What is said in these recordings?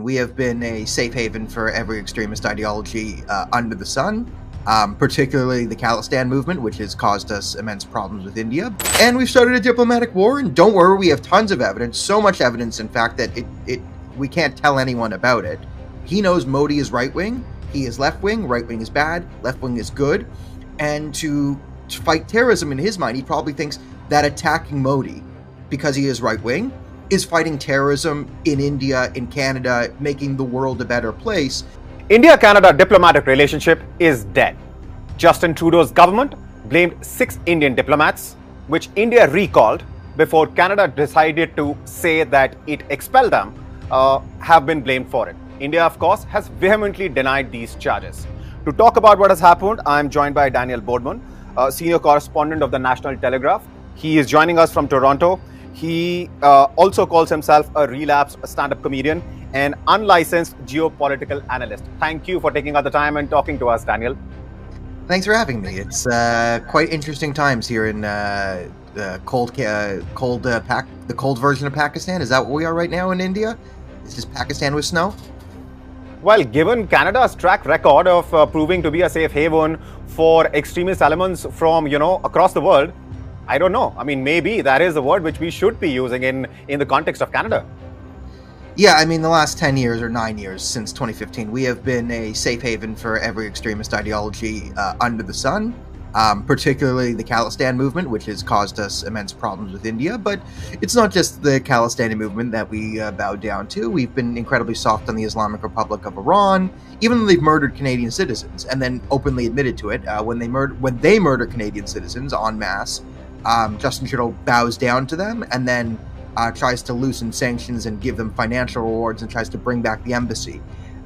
We have been a safe haven for every extremist ideology under the sun, particularly the Khalistan movement, which has caused us immense problems with India. And we've started a diplomatic war, and don't worry, we have tons of evidence, so much evidence, in fact, that we can't tell anyone about it. He knows Modi is right-wing, he is left-wing, right-wing is bad, left-wing is good, and to fight terrorism in his mind, he probably thinks that attacking Modi, because he is right-wing, is fighting terrorism in India, in Canada, making the world a better place. India-Canada diplomatic relationship is dead. Justin Trudeau's government blamed 6 Indian diplomats, which India recalled before Canada decided to say that it expelled them, have been blamed for it. India, of course, has vehemently denied these charges. To talk about what has happened, I am joined by Daniel Bordman, senior correspondent of the National Telegraph. He is joining us from Toronto. He also calls himself a relapsed stand-up comedian and unlicensed geopolitical analyst. Thank you for taking out the time and talking to us, Daniel. Thanks for having me. It's quite interesting times here in the cold version of Pakistan. Is that what we are right now in India? Is this Pakistan with snow? Well, given Canada's track record of proving to be a safe haven for extremist elements from, across the world, I don't know. I mean, maybe that is a word which we should be using in the context of Canada. Yeah, I mean, the last 10 years or 9 years since 2015, we have been a safe haven for every extremist ideology under the sun, particularly the Khalistan movement, which has caused us immense problems with India. But it's not just the Khalistani movement that we bow down to. We've been incredibly soft on the Islamic Republic of Iran, even though they've murdered Canadian citizens and then openly admitted to it. When they murder Canadian citizens en masse, Justin Trudeau bows down to them and then tries to loosen sanctions and give them financial rewards and tries to bring back the embassy.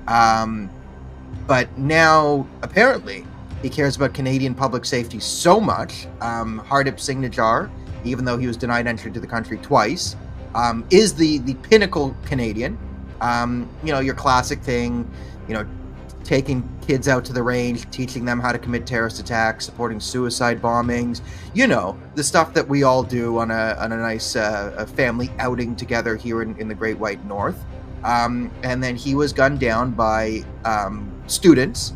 But now, apparently, he cares about Canadian public safety so much. Hardeep Singh Nijjar, even though he was denied entry to the country twice, is the pinnacle Canadian. Your classic thing, taking kids out to the range, teaching them how to commit terrorist attacks, supporting suicide bombings, the stuff that we all do on a nice family outing together here in the Great White North. And then he was gunned down by students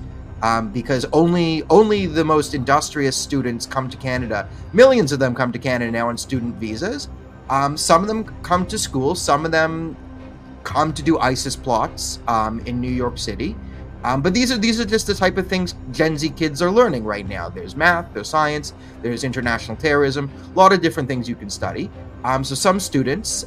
because only the most industrious students come to Canada. Millions of them come to Canada now on student visas. Some of them come to school. Some of them come to do ISIS plots in New York City. But these are just the type of things Gen Z kids are learning right now. There's math, there's science, there's international terrorism, a lot of different things you can study. So some students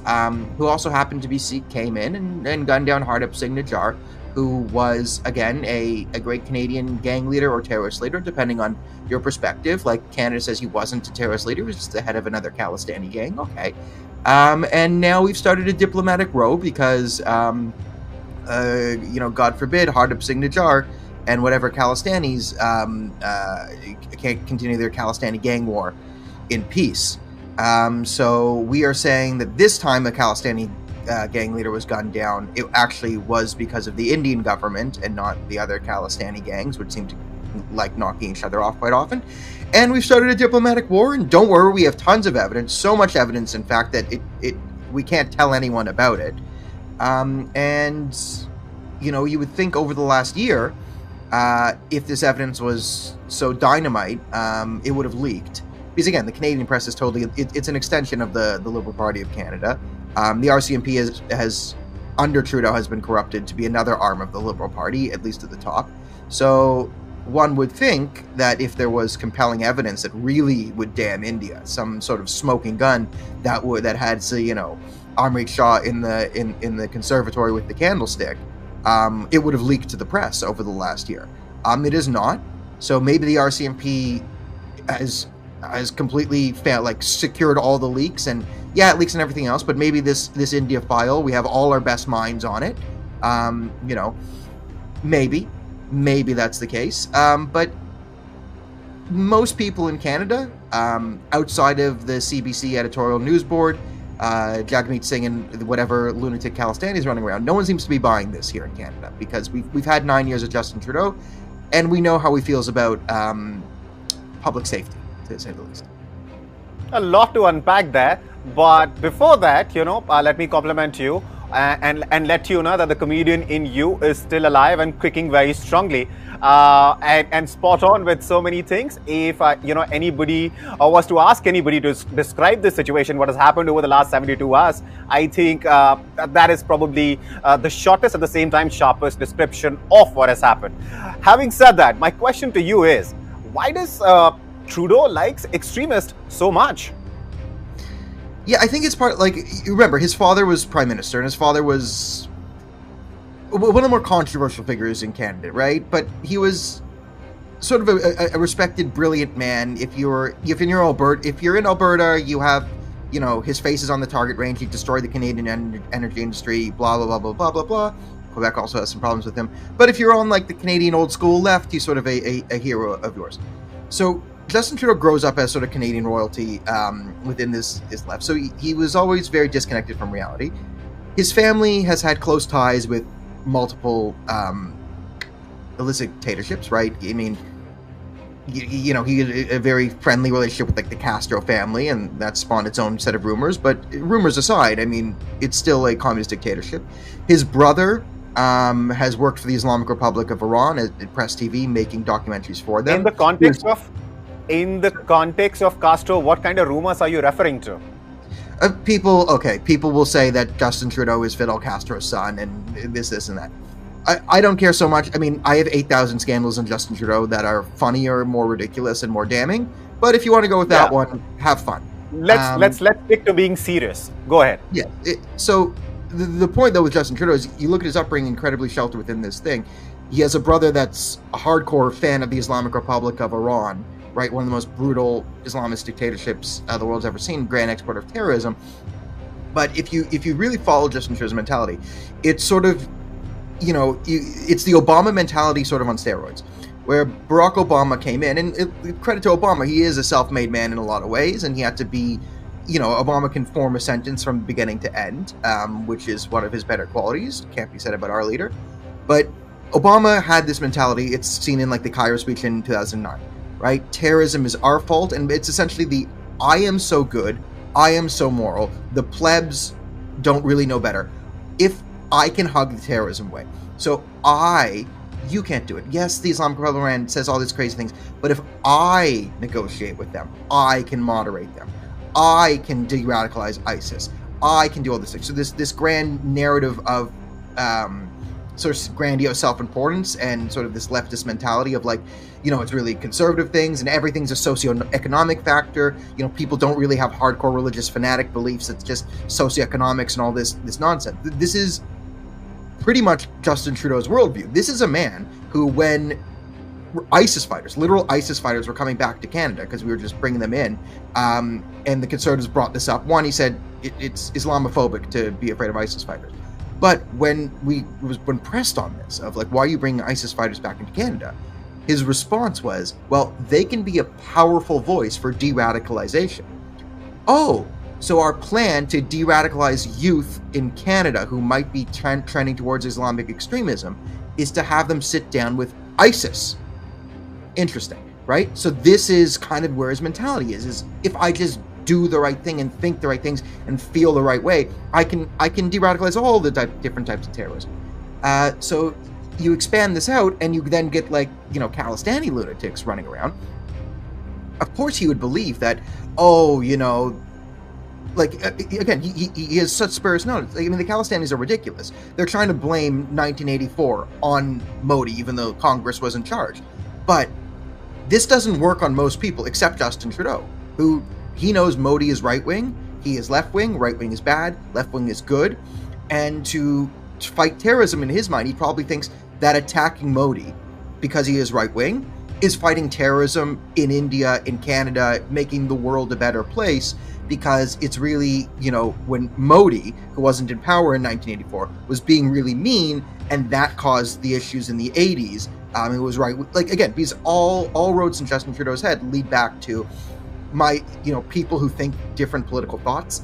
who also happened to be Sikh came in and gunned down Hardeep Singh Nijjar, who was, again, a great Canadian gang leader or terrorist leader, depending on your perspective. Like Canada says he wasn't a terrorist leader, he was just the head of another Khalistani gang. Okay. And now we've started a diplomatic row because God forbid, Hardeep Singh Nijjar and whatever Khalistanis can't continue their Khalistani gang war in peace. So we are saying that this time the Khalistani gang leader was gunned down, it actually was because of the Indian government and not the other Khalistani gangs, which seem to like knocking each other off quite often. And we've started a diplomatic war, and don't worry, we have tons of evidence, so much evidence, in fact, that we can't tell anyone about it. You would think over the last year, if this evidence was so dynamite, it would have leaked. Because again, the Canadian press is totally, it's an extension of the Liberal Party of Canada. The RCMP has, under Trudeau, has been corrupted to be another arm of the Liberal Party, at least at the top. So one would think that if there was compelling evidence that really would damn India, some sort of smoking gun that had, say, Amrit Shah in the conservatory with the candlestick, it would have leaked to the press over the last year. It is not. So maybe the RCMP has completely secured all the leaks, and yeah, it leaks and everything else. But maybe this India file, we have all our best minds on it. Maybe that's the case. But most people in Canada, outside of the CBC editorial news board, Jagmeet Singh and whatever lunatic Khalistani is running around, no one seems to be buying this here in Canada, because we've had 9 years of Justin Trudeau, and we know how he feels about public safety, to say the least. A lot to unpack there, but before that, let me compliment you and let you know that the comedian in you is still alive and kicking very strongly, and spot on with so many things. If anybody was to ask anybody to describe this situation, what has happened over the last 72 hours, I think that is probably the shortest at the same time sharpest description of what has happened. Having said that, my question to you is, why does Trudeau likes extremists so much? Yeah, I think it's part, like, you remember, his father was Prime Minister, and his father was one of the more controversial figures in Canada, right? But he was sort of a respected, brilliant man. If you're in Alberta, you have, his face is on the target range. He destroyed the Canadian energy industry, blah, blah, blah, blah, blah, blah, blah. Quebec also has some problems with him. But if you're on, like, the Canadian old school left, he's sort of a hero of yours. So Justin Trudeau grows up as sort of Canadian royalty within this left. So he was always very disconnected from reality. His family has had close ties with multiple illicit dictatorships, right? I mean, he had a very friendly relationship with, like, the Castro family, and that spawned its own set of rumors. But rumors aside, I mean, it's still a communist dictatorship. His brother has worked for the Islamic Republic of Iran at Press TV, making documentaries for them. In the context of Castro, what kind of rumors are you referring to? People will say that Justin Trudeau is Fidel Castro's son, and this, and that. I don't care so much. I mean, I have 8,000 scandals on Justin Trudeau that are funnier, more ridiculous, and more damning. But if you want to go with that one, have fun. Let's stick to being serious. Go ahead. Yeah. So the point, though, with Justin Trudeau is, you look at his upbringing, incredibly sheltered within this thing. He has a brother that's a hardcore fan of the Islamic Republic of Iran, right? One of the most brutal Islamist dictatorships the world's ever seen, grand exporter of terrorism. But if you really follow Justin Trudeau's mentality, it's sort of, it's the Obama mentality sort of on steroids, where Barack Obama came in, and credit to Obama, he is a self-made man in a lot of ways, and he had to be, Obama can form a sentence from beginning to end, which is one of his better qualities. Can't be said about our leader. But Obama had this mentality. It's seen in, like, the Cairo speech in 2009, right? Terrorism is our fault, and it's essentially I am so good, I am so moral, the plebs don't really know better. If I can hug the terrorism away, so you can't do it. Yes, the Islamic Republic of Iran says all these crazy things, but if I negotiate with them, I can moderate them, I can de-radicalize ISIS, I can do all this things. So this grand narrative of sort of grandiose self-importance and sort of this leftist mentality of, like, it's really conservative things and everything's a socioeconomic factor. People don't really have hardcore religious fanatic beliefs. It's just socioeconomics and all this nonsense. This is pretty much Justin Trudeau's worldview. This is a man who, when ISIS fighters, literal ISIS fighters, were coming back to Canada because we were just bringing them in, and the Conservatives brought this up. One, he said it's Islamophobic to be afraid of ISIS fighters. But when pressed on this, of, like, why are you bringing ISIS fighters back into Canada? His response was, well, they can be a powerful voice for de-radicalization. Oh, so our plan to de-radicalize youth in Canada who might be trending towards Islamic extremism is to have them sit down with ISIS. Interesting, right? So this is kind of where his mentality is if I just do the right thing and think the right things and feel the right way, I can de-radicalize all the different types of terrorism. So you expand this out, and you then get, like, Khalistani lunatics running around. Of course, he would believe that, again, he has such spurious notions. I mean, the Khalistanis are ridiculous. They're trying to blame 1984 on Modi, even though Congress was in charge. But this doesn't work on most people, except Justin Trudeau, who, he knows Modi is right-wing, he is left-wing, right-wing is bad, left-wing is good, and to fight terrorism, in his mind, he probably thinks that attacking Modi, because he is right-wing, is fighting terrorism in India, in Canada, making the world a better place, because it's really, when Modi, who wasn't in power in 1984, was being really mean, and that caused the issues in the 80s. It was right, like, again, because all roads in Justin Trudeau's head lead back to people who think different political thoughts.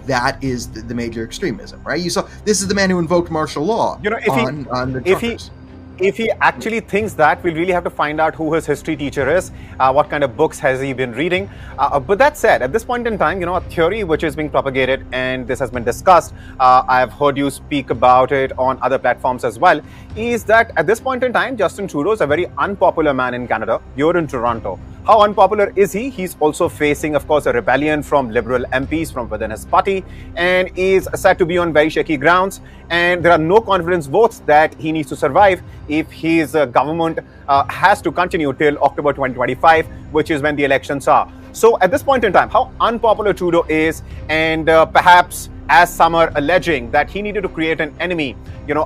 That is the major extremism, right? You saw, this is the man who invoked martial law on the truckers. if he actually thinks that, we'll really have to find out who his history teacher is, what kind of books has he been reading. But that said, at this point in time, a theory which is being propagated, and this has been discussed, I've heard you speak about it on other platforms as well, is that at this point in time, Justin Trudeau is a very unpopular man in Canada. You're in Toronto. How unpopular is he? He's also facing, of course, a rebellion from Liberal MPs from within his party, and is said to be on very shaky grounds. And there are no confidence votes that he needs to survive if his government has to continue till October 2025, which is when the elections are. So at this point in time, how unpopular Trudeau is, and perhaps, as some are alleging, that he needed to create an enemy,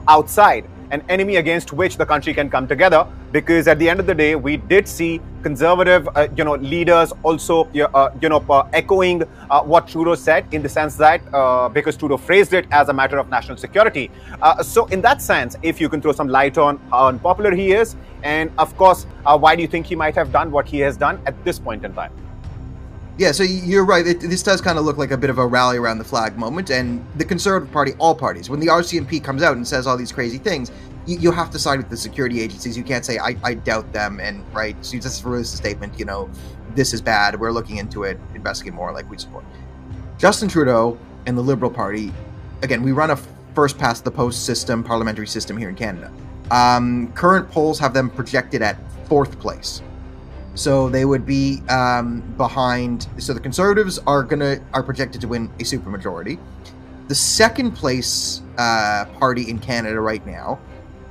outside, an enemy against which the country can come together, because at the end of the day, we did see conservative, leaders also, echoing what Trudeau said, in the sense that because Trudeau phrased it as a matter of national security. So in that sense, if you can throw some light on how unpopular he is, and of course, why do you think he might have done what he has done at this point in time? Yeah, so you're right. This does kind of look like a bit of a rally around the flag moment, and the Conservative Party, all parties, when the RCMP comes out and says all these crazy things, you have to side with the security agencies. You can't say, I doubt them, and right, so you just release a statement, this is bad, we're looking into it, investigate more, like we support. Justin Trudeau and the Liberal Party, again, we run a first past the post system, parliamentary system here in Canada. Current polls have them projected at 4th place. So they would be behind. So the Conservatives are projected to win a supermajority. The second place party in Canada right now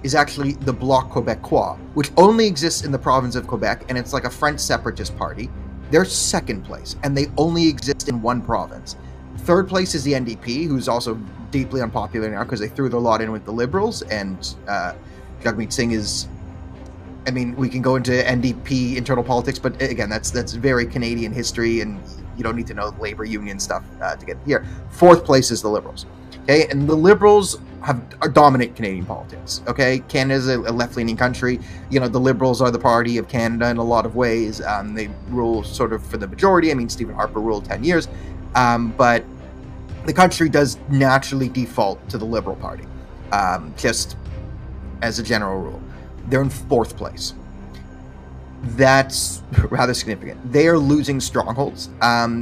is actually the Bloc Québécois, which only exists in the province of Quebec, and it's like a French separatist party. They're second place, and they only exist in one province. Third place is the NDP, who's also deeply unpopular now because they threw their lot in with the Liberals, and Jagmeet Singh is. I mean, we can go into NDP internal politics, but again, that's very Canadian history, and you don't need to know labor union stuff to get here. 4th place is the Liberals. Okay, and the Liberals dominate Canadian politics. Okay, Canada's a left-leaning country. The Liberals are the party of Canada in a lot of ways. They rule sort of for the majority. I mean, Stephen Harper ruled 10 years, but the country does naturally default to the Liberal Party, just as a general rule. They're in 4th place. That's rather significant. They are losing strongholds.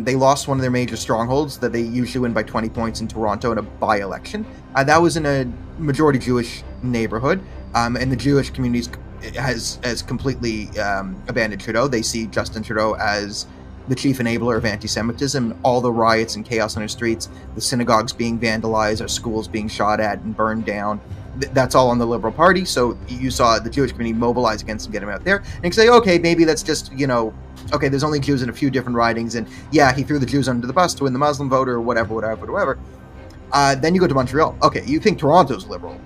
They lost one of their major strongholds that they usually win by 20 points in Toronto in a by-election. That was in a majority Jewish neighborhood, and the Jewish community has completely abandoned Trudeau. They see Justin Trudeau as the chief enabler of anti-Semitism, all the riots and chaos on our streets, the synagogues being vandalized, our schools being shot at and burned down. That's all on the Liberal Party. So you saw the Jewish community mobilize against him, get him out there, and you say, okay, maybe that's just, okay, there's only Jews in a few different ridings, and yeah, he threw the Jews under the bus to win the Muslim vote or whatever. Then you go to Montreal. Okay, you think Toronto's liberal?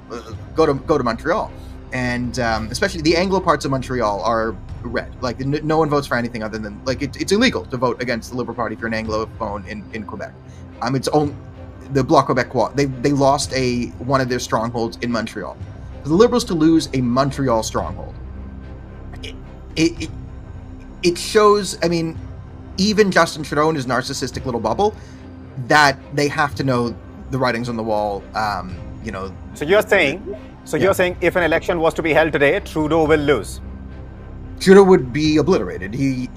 Go to Montreal, and especially the Anglo parts of Montreal are red. Like no one votes for anything other than it's illegal to vote against the Liberal Party if you're an Anglophone in Quebec. It's own. The Bloc Québécois, they lost one of their strongholds in Montreal. For the Liberals to lose a Montreal stronghold, it shows, I mean, even Justin Trudeau and his narcissistic little bubble, that they have to know the writings on the wall, So you're saying, you're saying if an election was to be held today, Trudeau will lose? Trudeau would be obliterated. He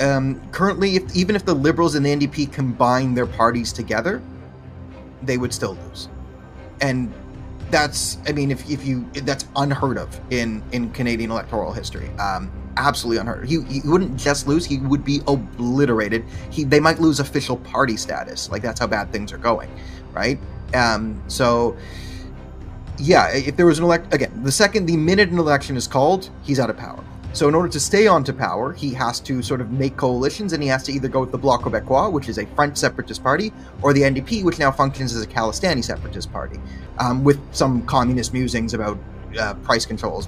currently, even if the Liberals and the NDP combine their parties together, they would still lose. And that's, I mean, that's unheard of in Canadian electoral history. Absolutely unheard of. He wouldn't just lose, he would be obliterated. They might lose official party status. Like, that's how bad things are going, right? So, yeah, if there was the minute an election is called, he's out of power. So in order to stay on to power, he has to sort of make coalitions, and he has to either go with the Bloc Québécois, which is a French separatist party, or the NDP, which now functions as a Khalistani separatist party, with some communist musings about price controls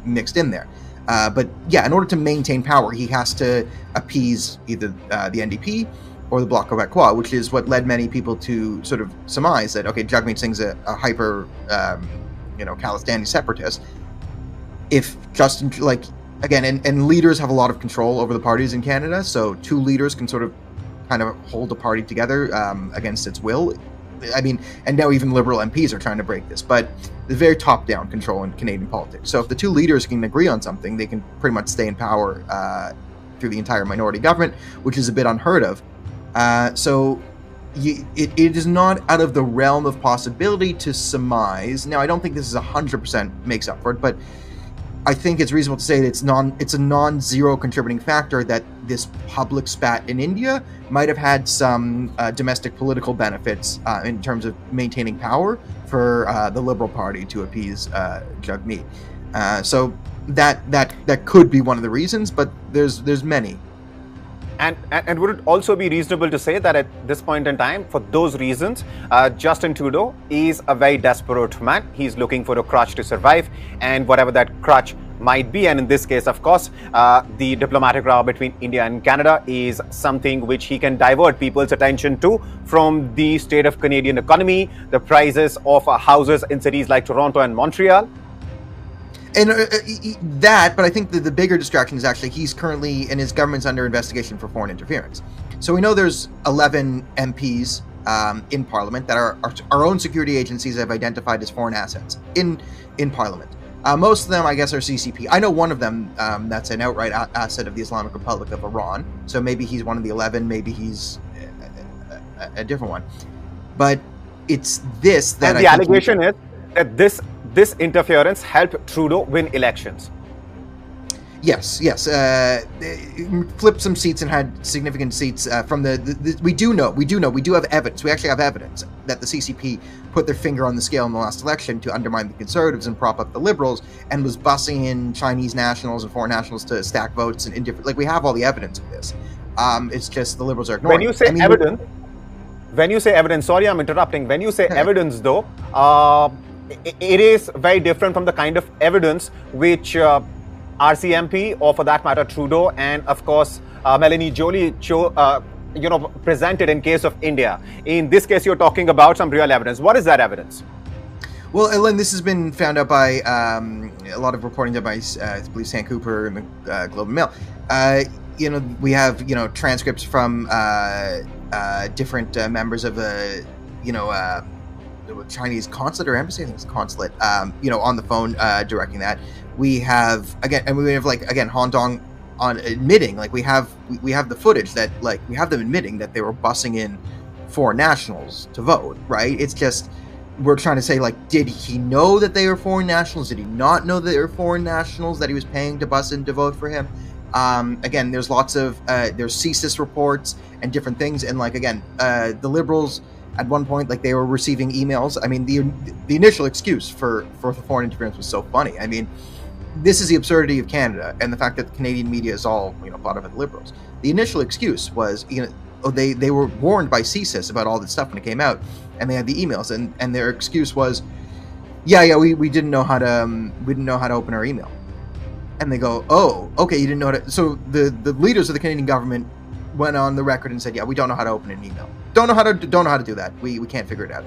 mixed in there. But yeah, in order to maintain power, he has to appease either the NDP or the Bloc Québécois, which is what led many people to sort of surmise that, okay, Jagmeet Singh's a hyper, Khalistani separatist. If Justin, and leaders have a lot of control over the parties in Canada, so two leaders can sort of kind of hold a party together against its will. I mean, and now even Liberal MPs are trying to break this, but there's very top-down control in Canadian politics. So if the two leaders can agree on something, they can pretty much stay in power through the entire minority government, which is a bit unheard of. It is not out of the realm of possibility to surmise. Now, I don't think this is 100% makes up for it, but I think it's reasonable to say that it's a non-zero contributing factor that this public spat in India might have had some domestic political benefits in terms of maintaining power for the Liberal Party to appease Jagmeet. So that could be one of the reasons, but there's many. And would it also be reasonable to say that at this point in time, for those reasons, Justin Trudeau is a very desperate man. He's looking for a crutch to survive, and whatever that crutch might be, and in this case, of course, the diplomatic row between India and Canada is something which he can divert people's attention to from the state of Canadian economy, the prices of houses in cities like Toronto and Montreal. And but I think the bigger distraction is actually he's currently, and his government's under investigation for foreign interference. So we know there's 11 MPs in Parliament that our own security agencies have identified as foreign assets in Parliament. Most of them, I guess, are CCP. I know one of them that's an outright asset of the Islamic Republic of Iran. So maybe he's one of the 11. Maybe he's a different one. But it's this that and the allegation is that this interference helped Trudeau win elections. Yes. Flipped some seats and had significant seats from the we do have evidence. We actually have evidence that the CCP put their finger on the scale in the last election to undermine the Conservatives and prop up the Liberals, and was bussing in Chinese nationals and foreign nationals to stack votes and in different. Like, we have all the evidence of this. It's just the Liberals are ignoring. When you say evidence, sorry, I'm interrupting. When you say evidence, though, it is very different from the kind of evidence which RCMP, or for that matter Trudeau, and of course Melanie Joly presented in case of India. In this case, you're talking about some real evidence. What is that evidence? Well, Ellen, this has been found out by a lot of reporting done by, I believe, Sam Cooper and the Globe and Mail. We have transcripts from different members of the Chinese consulate or embassy, I think it's consulate, on the phone directing that. We have Han Dong on admitting, we have the footage that we have them admitting that they were bussing in foreign nationals to vote, right? It's just we're trying to say, did he know that they were foreign nationals? Did he not know that they were foreign nationals that he was paying to bus in to vote for him? There's lots of there's CSIS reports and different things, and the Liberals at one point, they were receiving emails. I mean, the initial excuse for the foreign interference was so funny. I mean, this is the absurdity of Canada and the fact that the Canadian media is all bought up by the Liberals. The initial excuse was they were warned by CSIS about all this stuff when it came out, and they had the emails, and their excuse was, we didn't know how to open our email. And they go, oh, okay, you didn't know how to. So the leaders of the Canadian government went on the record and said, we don't know how to open an email. Don't know how to do that. We can't figure it out.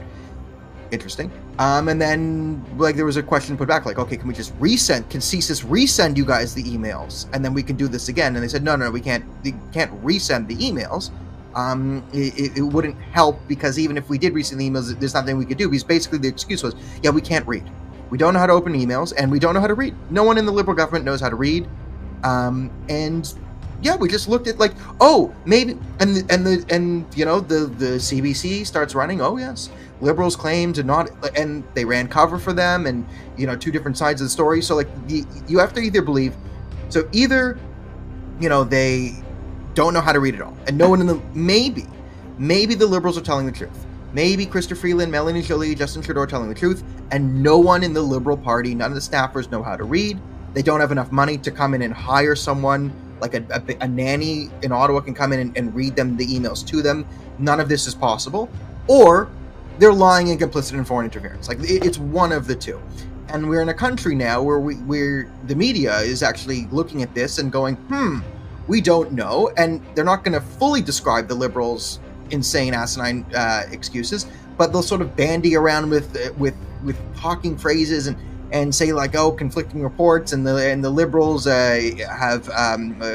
Interesting. And then there was a question put back, okay, can we just resend? Can CSIS resend you guys the emails, and then we can do this again? And they said, no, we can't. We can't resend the emails. It wouldn't help, because even if we did resend the emails, there's nothing we could do. Because basically the excuse was, we can't read. We don't know how to open emails, and we don't know how to read. No one in the Liberal government knows how to read. We just looked at maybe, and the CBC starts running. Oh yes, Liberals claim to not, and they ran cover for them, and two different sides of the story. So you have to either believe, either they don't know how to read at all, and no one in the maybe the Liberals are telling the truth. Maybe Chrystia Freeland, Melanie Joly, Justin Trudeau are telling the truth, and no one in the Liberal Party, none of the staffers know how to read. They don't have enough money to come in and hire someone. A nanny in Ottawa can come in and read them the emails to them. None of this is possible. Or they're lying and complicit in foreign interference. It's one of the two. And we're in a country now where the media is actually looking at this and going, we don't know. And they're not going to fully describe the Liberals' insane, asinine excuses, but they'll sort of bandy around with talking phrases and say conflicting reports, and the Liberals have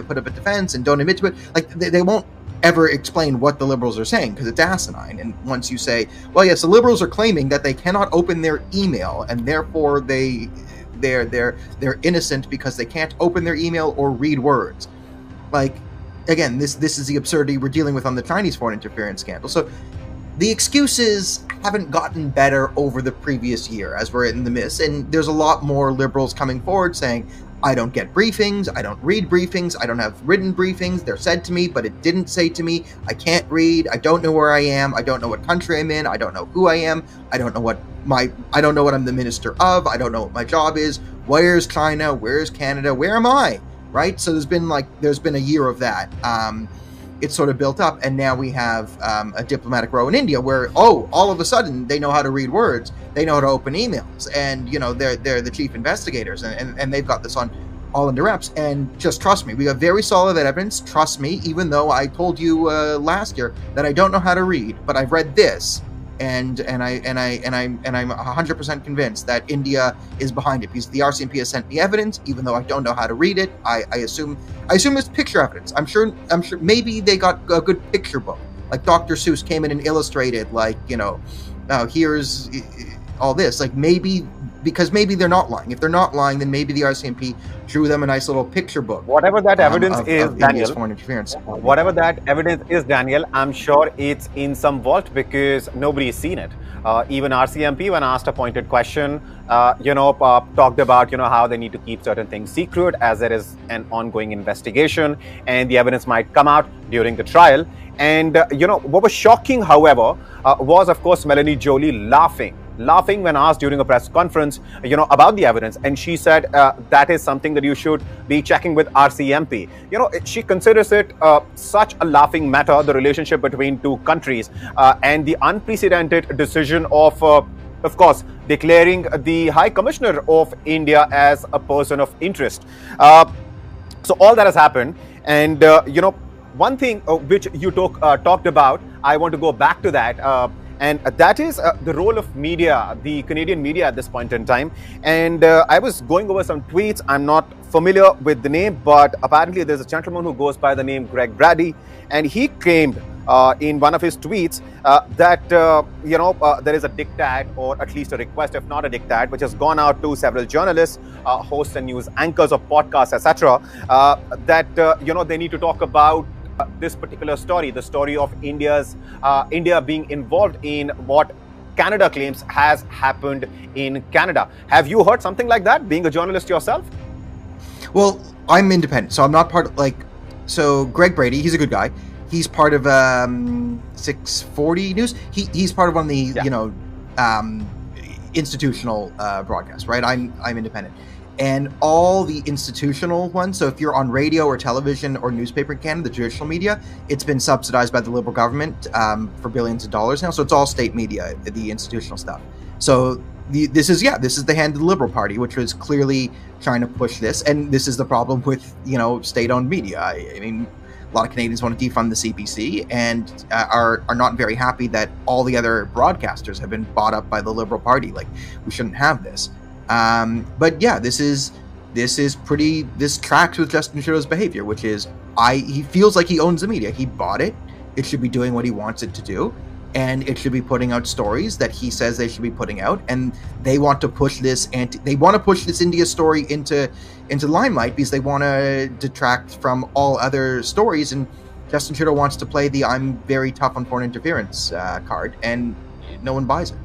put up a defense and don't admit to it. They won't ever explain what the Liberals are saying, because it's asinine. And once you say, well, yes, the Liberals are claiming that they cannot open their email, and therefore they're innocent because they can't open their email or read words. Like, again, this is the absurdity we're dealing with on the Chinese foreign interference scandal. So the excuses haven't gotten better over the previous year as we're in the midst, and there's a lot more Liberals coming forward saying, I don't get briefings, I don't read briefings, I don't have written briefings, they're said to me, but it didn't say to me, I can't read, I don't know where I am, I don't know what country I'm in, I don't know who I am, I don't know what I'm the minister of, I don't know what my job is, where's China, where's Canada, where am I, right? So there's been a year of that. It's sort of built up, and now we have a diplomatic row in India where, all of a sudden they know how to read words, they know how to open emails, and they're the chief investigators, and they've got this all under wraps. And just trust me, we got very solid evidence. Trust me, even though I told you last year that I don't know how to read, but I've read this, and I'm 100% convinced that India is behind it, because the RCMP has sent me evidence, even though I don't know how to read it. I assume it's picture evidence. I'm sure maybe they got a good picture book, like Dr. Seuss came in and illustrated, here's all this. Like, maybe they're not lying. If they're not lying, then maybe the RCMP drew them a nice little picture book. Whatever that evidence is, of Daniel. India's foreign interference. Whatever that evidence is, Daniel, I'm sure it's in some vault because nobody's seen it. Even RCMP, when asked a pointed question, talked about, how they need to keep certain things secret as there is an ongoing investigation and the evidence might come out during the trial. And, what was shocking, however, was, of course, Melanie Joly laughing when asked during a press conference, about the evidence. And she said that is something that you should be checking with RCMP. She considers it such a laughing matter, the relationship between two countries, and the unprecedented decision of course, declaring the High Commissioner of India as a person of interest. So all that has happened. And, one thing which you talked about, I want to go back to that. And that is the role of media, the Canadian media at this point in time. And I was going over some tweets. I'm not familiar with the name, but apparently there's a gentleman who goes by the name Greg Brady. And he claimed in one of his tweets that, there is a diktat, or at least a request, if not a diktat, which has gone out to several journalists, hosts and news anchors of podcasts, etc., that, they need to talk about this particular story, the story of India being involved in what Canada claims has happened in Canada. Have you heard something like that, being a journalist yourself? Well, I'm independent, so I'm not part of, so Greg Brady, he's a good guy. He's part of 640 News. He's part of one of the, institutional broadcasts, right? I'm independent. And all the institutional ones, so if you're on radio or television or newspaper in Canada, the traditional media, it's been subsidized by the Liberal government for billions of dollars now. So it's all state media, the institutional stuff. So this is the hand of the Liberal Party, which was clearly trying to push this. And this is the problem with, state-owned media. I mean, a lot of Canadians want to defund the CBC and are not very happy that all the other broadcasters have been bought up by the Liberal Party. Like, we shouldn't have this. But yeah, this tracks with Justin Trudeau's behavior, which is he feels like he owns the media. He bought it. It should be doing what he wants it to do, and it should be putting out stories that he says they should be putting out. And they want to push this India story into limelight because they want to detract from all other stories. And Justin Trudeau wants to play the "I'm very tough on foreign interference" card, and no one buys it.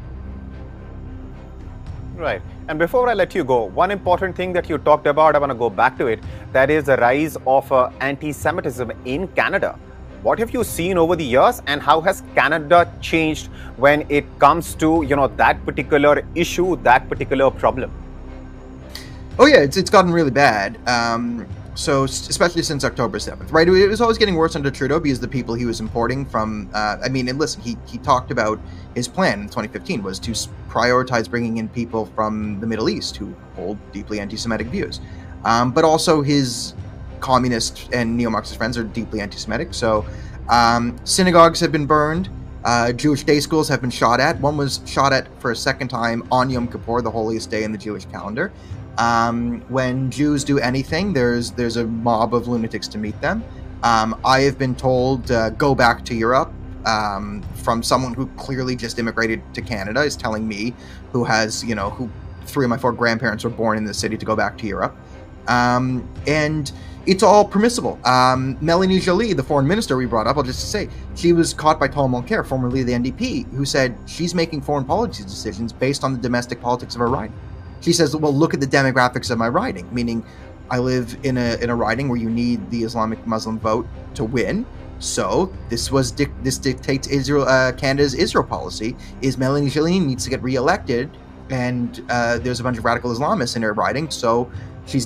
Right. And before I let you go, one important thing that you talked about, I want to go back to it, that is the rise of anti-Semitism in Canada. What have you seen over the years, and how has Canada changed when it comes to, that particular issue, that particular problem? Oh yeah, it's gotten really bad. So especially since October 7th, right? It was always getting worse under Trudeau because the people he was importing from, and listen, he talked about his plan in 2015 was to prioritize bringing in people from the Middle East who hold deeply anti-Semitic views. But also his communist and neo-Marxist friends are deeply anti-Semitic. So synagogues have been burned. Jewish day schools have been shot at. One was shot at for a second time on Yom Kippur, the holiest day in the Jewish calendar. When Jews do anything, there's a mob of lunatics to meet them. I have been told, go back to Europe, from someone who clearly just immigrated to Canada, is telling me, who has, who 3 of my 4 grandparents were born in the city, to go back to Europe. And it's all permissible. Melanie Joly, the foreign minister we brought up, I'll just say, she was caught by Paul Mulcair, formerly the NDP, who said she's making foreign policy decisions based on the domestic politics of her riding. She says, well, look at the demographics of my riding, meaning I live in a riding where you need the Islamic Muslim vote to win. So this dictates Israel, Canada's Israel policy, is Melanie Joly needs to get reelected, and there's a bunch of radical Islamists in her riding, so she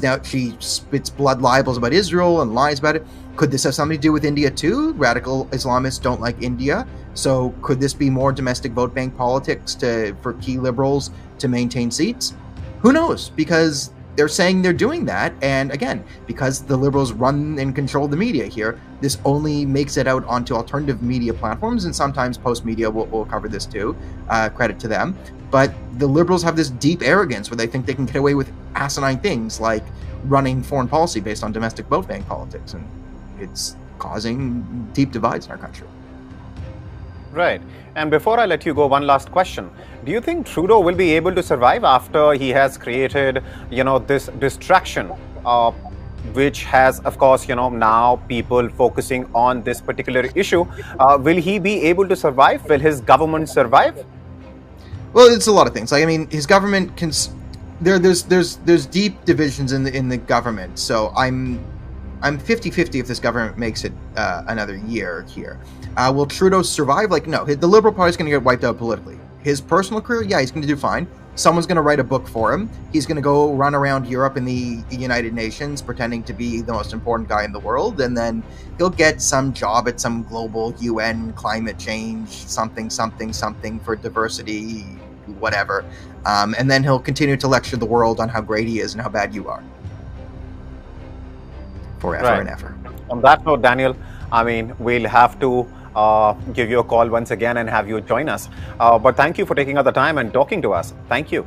spits blood libels about Israel and lies about it. Could this have something to do with India too? Radical Islamists don't like India, so could this be more domestic vote bank politics for key liberals to maintain seats? Who knows? Because they're saying they're doing that, and again, because the liberals run and control the media here, this only makes it out onto alternative media platforms, and sometimes Post Media will cover this too, credit to them. But the liberals have this deep arrogance where they think they can get away with asinine things like running foreign policy based on domestic vote bank politics, and it's causing deep divides in our country. Right. And before I let you go, one last question. Do you think Trudeau will be able to survive after he has created, this distraction, which has, of course, now people focusing on this particular issue? Will he be able to survive? Will his government survive? Well, it's a lot of things. His government can. There's deep divisions in the government. So I'm 50-50 if this government makes it another year here. Will Trudeau survive? No. The Liberal Party is going to get wiped out politically. His personal career, yeah, he's going to do fine. Someone's going to write a book for him. He's going to go run around Europe in the United Nations pretending to be the most important guy in the world, and then he'll get some job at some global UN climate change, something for diversity, whatever. And then he'll continue to lecture the world on how great he is and how bad you are. Forever and ever. On that note, Daniel, we'll have to give you a call once again and have you join us. But thank you for taking out the time and talking to us. Thank you.